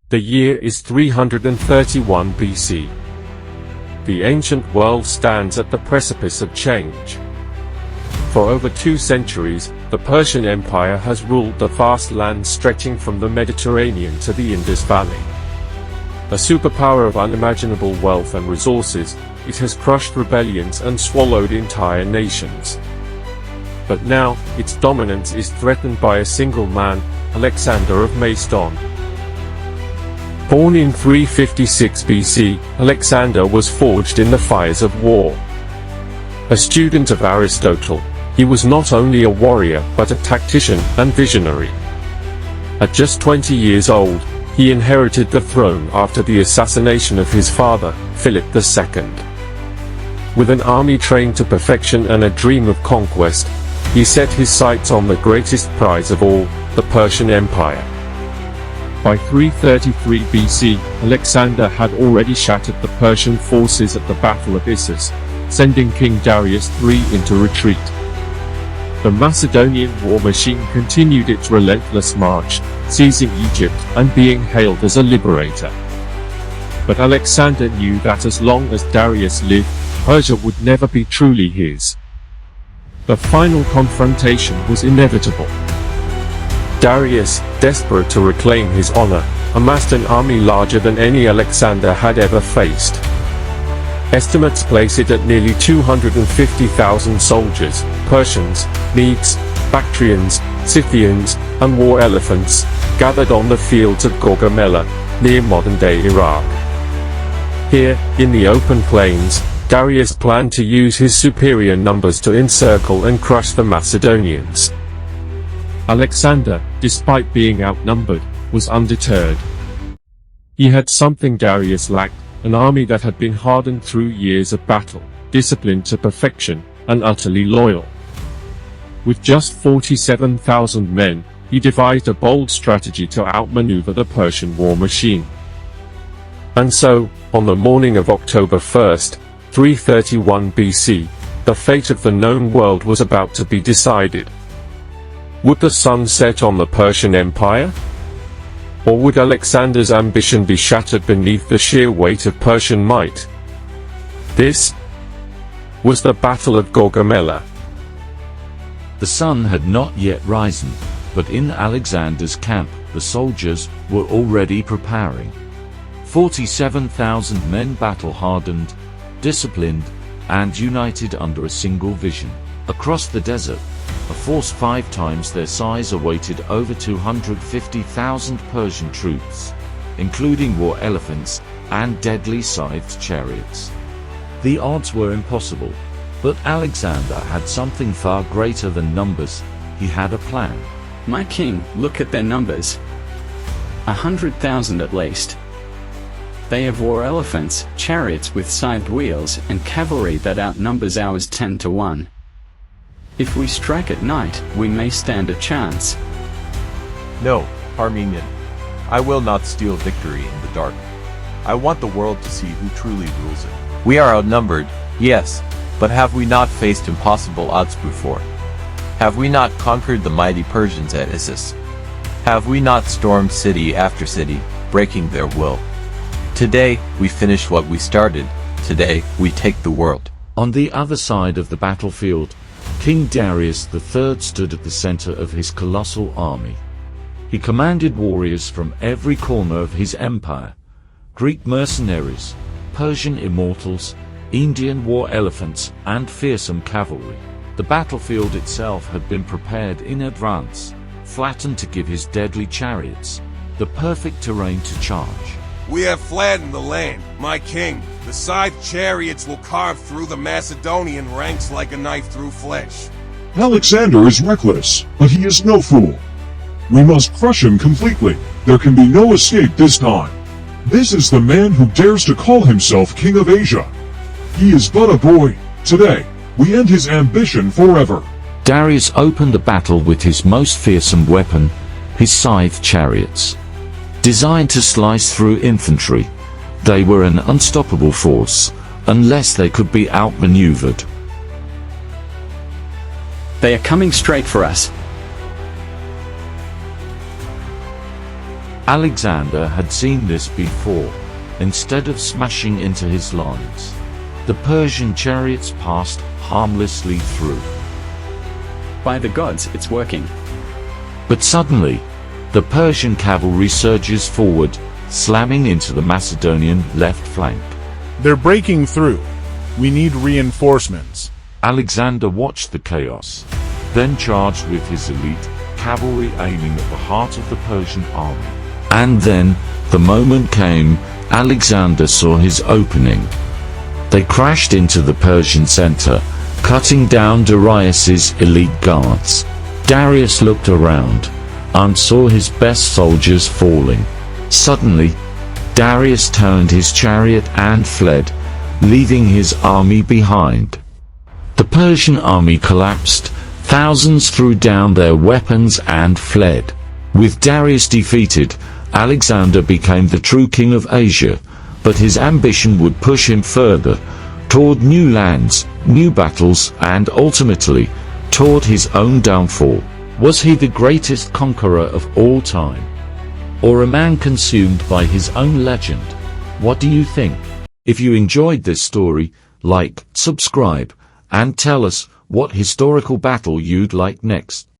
The year is 331 BC. The ancient world stands at the precipice of change. For over 2 centuries, the Persian Empire has ruled the vast lands stretching from the Mediterranean to the Indus Valley. A superpower of unimaginable wealth and resources, it has crushed rebellions and swallowed entire nations. But now, its dominance is threatened by a single man, Alexander of Macedon. Born in 356 BC, Alexander was forged in the fires of war. A student of Aristotle, he was not only a warrior but a tactician and visionary. At just 20 years old, he inherited the throne after the assassination of his father, Philip II. With an army trained to perfection and a dream of conquest, he set his sights on the greatest prize of all, the Persian Empire. By 333 BC, Alexander had already shattered the Persian forces at the Battle of Issus, sending King Darius III into retreat. The Macedonian war machine continued its relentless march, seizing Egypt and being hailed as a liberator. But Alexander knew that as long as Darius lived, Persia would never be truly his. The final confrontation was inevitable. Darius, desperate to reclaim his honor, amassed an army larger than any Alexander had ever faced. Estimates place it at nearly 250,000 soldiers, Persians, Medes, Bactrians, Scythians, and war elephants, gathered on the fields of Gaugamela, near modern-day Iraq. Here, in the open plains, Darius planned to use his superior numbers to encircle and crush the Macedonians. Alexander, despite being outnumbered, was undeterred. He had something Darius lacked, an army that had been hardened through years of battle, disciplined to perfection, and utterly loyal. With just 47,000 men, he devised a bold strategy to outmaneuver the Persian war machine. And so, on the morning of October 1st, 331 BC, the fate of the known world was about to be decided. Would the sun set on the Persian Empire? Or would Alexander's ambition be shattered beneath the sheer weight of Persian might? This was the Battle of Gaugamela. The sun had not yet risen, but in Alexander's camp, the soldiers were already preparing. 47,000 men battle-hardened, disciplined, and united under a single vision. Across the desert, a force 5 times their size awaited over 250,000 Persian troops, including war elephants and deadly scythed chariots. The odds were impossible, but Alexander had something far greater than numbers. He had a plan. My king, look at their numbers. 100,000 at least. They have war elephants, chariots with scythed wheels, and cavalry that outnumbers ours 10 to 1. If we strike at night, we may stand a chance. No, Armenian. I will not steal victory in the dark. I want the world to see who truly rules it. We are outnumbered, yes, but have we not faced impossible odds before? Have we not conquered the mighty Persians at Issus? Have we not stormed city after city, breaking their will? Today, we finish what we started. Today, we take the world. On the other side of the battlefield, King Darius III stood at the center of his colossal army. He commanded warriors from every corner of his empire: Greek mercenaries, Persian immortals, Indian war elephants, and fearsome cavalry. The battlefield itself had been prepared in advance, flattened to give his deadly chariots the perfect terrain to charge. We have flattened the land, my king. The scythed chariots will carve through the Macedonian ranks like a knife through flesh. Alexander is reckless, but he is no fool. We must crush him completely. There can be no escape this time. This is the man who dares to call himself King of Asia. He is but a boy. Today, we end his ambition forever. Darius opened the battle with his most fearsome weapon, his scythed chariots. Designed to slice through infantry, they were an unstoppable force, unless they could be outmaneuvered. They are coming straight for us. Alexander had seen this before. Instead of smashing into his lines, the Persian chariots passed harmlessly through. By the gods, it's working. But suddenly, the Persian cavalry surges forward, slamming into the Macedonian left flank. They're breaking through. We need reinforcements. Alexander watched the chaos, then charged with his elite cavalry aiming at the heart of the Persian army. And then, the moment came, Alexander saw his opening. They crashed into the Persian center, cutting down Darius's elite guards. Darius looked around and saw his best soldiers falling. Suddenly, Darius turned his chariot and fled, leaving his army behind. The Persian army collapsed, thousands threw down their weapons and fled. With Darius defeated, Alexander became the true king of Asia, but his ambition would push him further, toward new lands, new battles, and ultimately, toward his own downfall. Was he the greatest conqueror of all time? Or a man consumed by his own legend? What do you think? If you enjoyed this story, like, subscribe, and tell us what historical battle you'd like next.